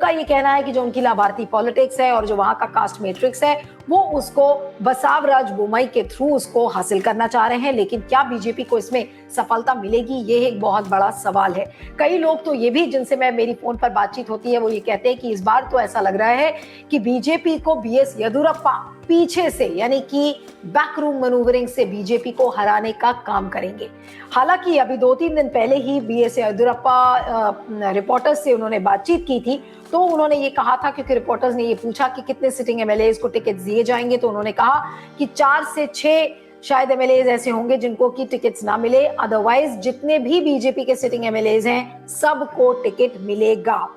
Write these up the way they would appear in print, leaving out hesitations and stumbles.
उनका ये कहना है कि जो उनकी लाभार्थी पॉलिटिक्स है और जो वहां का कास्ट मैट्रिक्स है वो उसको बसावराज बोम्मई के थ्रू उसको हासिल करना चाह रहे हैं। लेकिन क्या बीजेपी को इसमें सफलता मिलेगी, ये एक बहुत बड़ा सवाल है। कई लोग तो ये भी, जिनसे मेरी फोन पर बातचीत होती है, वो ये कहते हैं कि इस बार तो ऐसा लग रहा है कि बीजेपी को बीएस येदियुरप्पा पीछे से, यानी कि बैकरूम मैनूवरिंग से बीजेपी को हराने का काम करेंगे। हालांकि अभी 2-3 दिन पहले ही बीएस येदियुरप्पा रिपोर्टर्स से उन्होंने बातचीत की थी, तो उन्होंने ये कहा था, क्योंकि रिपोर्टर्स ने ये पूछा कि कितने सिटिंग एमएलए को टिकट दिए जाएंगे, तो उन्होंने कहा कि 4 से 6 शायद एमएलए ऐसे होंगे जिनको की टिकट्स ना मिले, अदरवाइज जितने भी बीजेपी के सिटिंग एमएलए हैं सबको टिकट मिलेगा।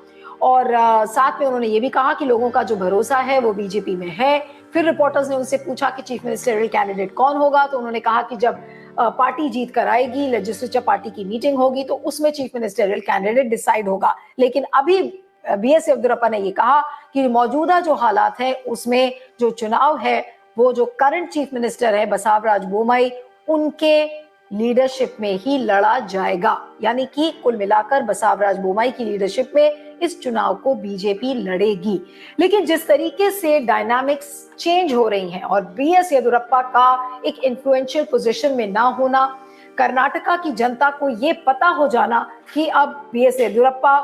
और साथ में उन्होंने ये भी कहा कि लोगों का जो भरोसा है वो बीजेपी में है। फिर रिपोर्टर्स ने उनसे पूछा कि चीफ मिनिस्टरियल कैंडिडेट कौन होगा, तो उन्होंने कहा कि जब पार्टी जीत कर आएगी, लेजिस्लेचर पार्टी की मीटिंग होगी, तो उसमें चीफ मिनिस्टरियल कैंडिडेट डिसाइड होगा। लेकिन अभी बीएस येदियुरप्पा ने ये कहा कि मौजूदा जो हालात है उसमें जो चुनाव है वो जो करंट चीफ मिनिस्टर है बसावराज बोम्मई, उनके लीडरशिप में ही लड़ा जाएगा। यानी कि कुल मिलाकर बसावराज बोम्मई की लीडरशिप में इस चुनाव को बीजेपी लड़ेगी। लेकिन जिस तरीके से डायनामिक्स चेंज हो रही हैं और बीएस येदियुरप्पा का एक इन्फ्लुएंशियल पोजीशन में ना होना, कर्नाटका की जनता को ये पता हो जाना कि अब बीएस येदियुरप्पा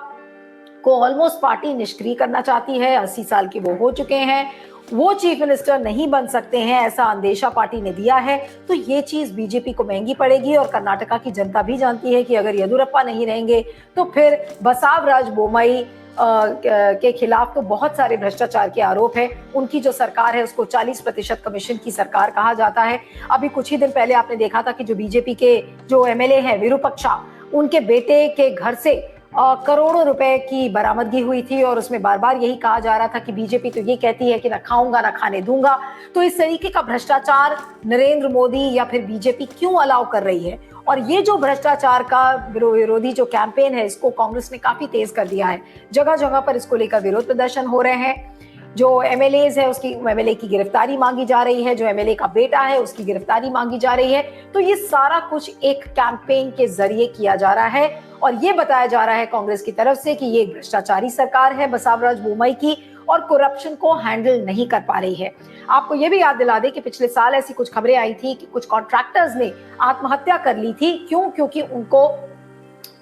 को ऑलमोस्ट पार्टी निष्क्रिय करना चाहती है, 80 साल के वो हो चुके हैं, वो चीफ मिनिस्टर नहीं बन सकते हैं, ऐसा अंदेशा पार्टी ने दिया है, तो ये चीज बीजेपी को महंगी पड़ेगी। और कर्नाटका की जनता भी जानती है कि अगर येदियुरप्पा नहीं रहेंगे तो फिर बसावराज बोम्मई के खिलाफ तो बहुत सारे भ्रष्टाचार के आरोप है। उनकी जो सरकार है उसको 40% कमीशन की सरकार कहा जाता है। अभी कुछ ही दिन पहले आपने देखा था कि जो बीजेपी के जो एमएलए हैं विरूपक्षा, उनके बेटे के घर से करोड़ों रुपए की बरामदगी हुई थी और उसमें बार बार यही कहा जा रहा था कि बीजेपी तो ये कहती है कि ना खाऊंगा ना खाने दूंगा। तो इस तरीके का भ्रष्टाचार नरेंद्र मोदी या फिर बीजेपी क्यों अलाउ कर रही है? और ये जो भ्रष्टाचार का विरोधी जो कैंपेन है, इसको कांग्रेस ने काफी तेज कर दिया है। जगह जगह पर इसको लेकर विरोध प्रदर्शन हो रहे हैं। जो एमएलए है उसकी एमएलए की गिरफ्तारी मांगी जा रही है, जो एमएलए का बेटा है उसकी गिरफ्तारी मांगी जा रही है। तो ये सारा कुछ एक कैंपेन के जरिए किया जा रहा है और ये बताया जा रहा है कांग्रेस की तरफ से कि ये भ्रष्टाचारी सरकार है बसावराज बोम्मई की और करप्शन को हैंडल नहीं कर पा रही है। आपको ये भी याद दिला दे कि पिछले साल ऐसी कुछ खबरें आई थी कि कुछ कॉन्ट्रैक्टर्स ने आत्महत्या कर ली थी। क्यों? क्योंकि उनको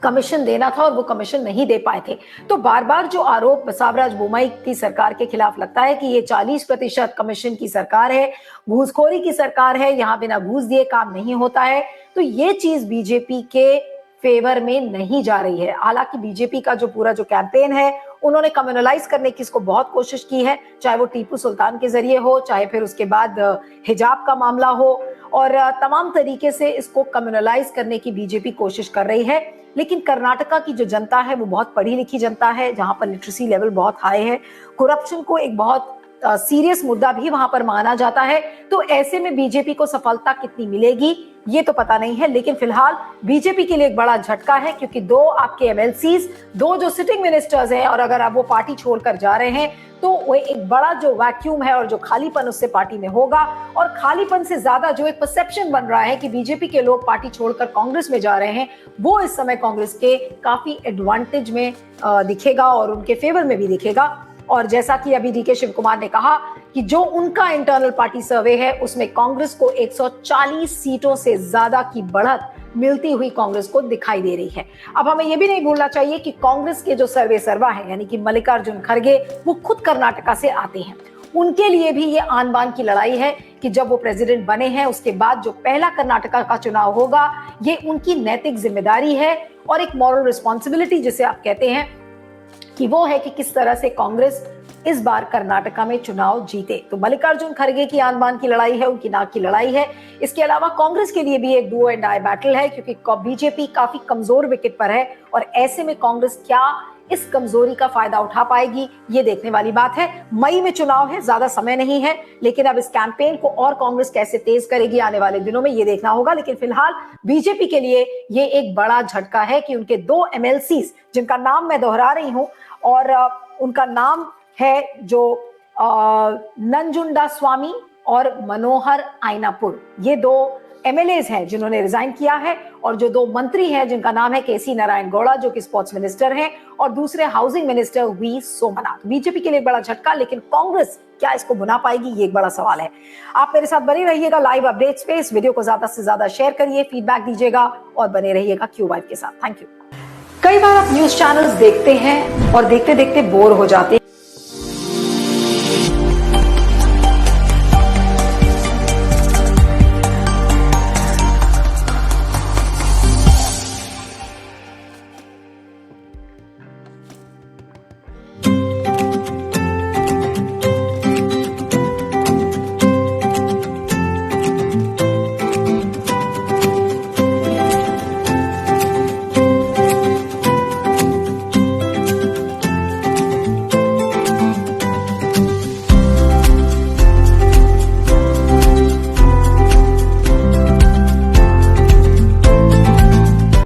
कमीशन देना था और वो कमीशन नहीं दे पाए थे। तो बार बार जो आरोप बसावराज बोम्मई की सरकार के खिलाफ लगता है कि ये 40% कमीशन की सरकार है, घूसखोरी की सरकार है, यहाँ बिना घूस दिए काम नहीं होता है, तो ये चीज बीजेपी के फेवर में नहीं जा रही है। हालांकि बीजेपी का जो पूरा जो कैंपेन है उन्होंने कम्युनलाइज करने की इसको बहुत कोशिश की है, चाहे वो टीपू सुल्तान के जरिए हो, चाहे फिर उसके बाद हिजाब का मामला हो, और तमाम तरीके से इसको कम्युनलाइज करने की बीजेपी कोशिश कर रही है। लेकिन कर्नाटका की जो जनता है वो बहुत पढ़ी लिखी जनता है, जहां पर लिटरेसी लेवल बहुत हाई है, करप्शन को एक बहुत सीरियस मुद्दा भी वहां पर माना जाता है। तो ऐसे में बीजेपी को सफलता कितनी मिलेगी ये तो पता नहीं है। लेकिन फिलहाल बीजेपी के लिए एक बड़ा झटका है, क्योंकि 2 आपके एमएलसीज, 2 जो सिटिंग मिनिस्टर्स हैं, और अगर आप वो पार्टी छोड़कर जा रहे हैं तो वो एक बड़ा जो वैक्यूम है और जो खालीपन उससे पार्टी में होगा, और खालीपन से ज्यादा जो एक परसेप्शन बन रहा है कि बीजेपी के लोग पार्टी छोड़कर कांग्रेस में जा रहे हैं, वो इस समय कांग्रेस के काफी एडवांटेज में दिखेगा और उनके फेवर में भी दिखेगा। और जैसा कि अभी डीके शिव कुमार ने कहा कि जो उनका इंटरनल पार्टी सर्वे है उसमें कांग्रेस को 140 सीटों से ज्यादा की बढ़त मिलती हुई कांग्रेस को दिखाई दे रही है। अब हमें यह भी नहीं भूलना चाहिए कि कांग्रेस के जो सर्वा है, यानी कि मल्लिकार्जुन खड़गे, वो खुद कर्नाटका से आते हैं। उनके लिए भी ये आन बान की लड़ाई है कि जब वो प्रेसिडेंट बने हैं उसके बाद जो पहला कर्नाटका का चुनाव होगा, ये उनकी नैतिक जिम्मेदारी है और एक मॉरल रिस्पॉन्सिबिलिटी जिसे आप कहते हैं, कि वो है कि किस तरह से कांग्रेस इस बार कर्नाटका में चुनाव जीते। तो मल्लिकार्जुन खड़गे की आन बान की लड़ाई है, उनकी नाक की लड़ाई है। इसके अलावा कांग्रेस के लिए भी एक डू एंड डाई बैटल है, क्योंकि बीजेपी काफी कमजोर विकेट पर है और ऐसे में कांग्रेस क्या इस कमजोरी का फायदा उठा पाएगी, ये देखने वाली बात है। मई में चुनाव है, ज्यादा समय नहीं है, लेकिन अब इस कैंपेन को और कांग्रेस कैसे तेज करेगी आने वाले दिनों में ये देखना होगा। लेकिन फिलहाल बीजेपी के लिए ये एक बड़ा झटका है कि उनके 2 एमएलसीज, जिनका नाम मैं दोहरा रही हूं, और उनका नाम है जो नंजुंडा स्वामी और मनोहर आयनापुर, ये 2 एमएलएज हैं जिन्होंने रिजाइन किया है और जो 2 मंत्री हैं जिनका नाम है केसी नारायण गौड़ा जो कि स्पोर्ट्स मिनिस्टर हैं और दूसरे housing minister V Somnath. BJP के लिए एक बड़ा झटका, लेकिन कांग्रेस क्या इसको भुना पाएगी, ये एक बड़ा सवाल है। आप मेरे साथ बने रहिएगा लाइव अपडेट्स पे, इस वीडियो को ज्यादा से ज्यादा शेयर करिए, फीडबैक दीजिएगा और बने रहिएगा Q5 के साथ। Thank you. कई बार आप न्यूज चैनल्स देखते हैं और देखते देखते बोर हो जाते हैं।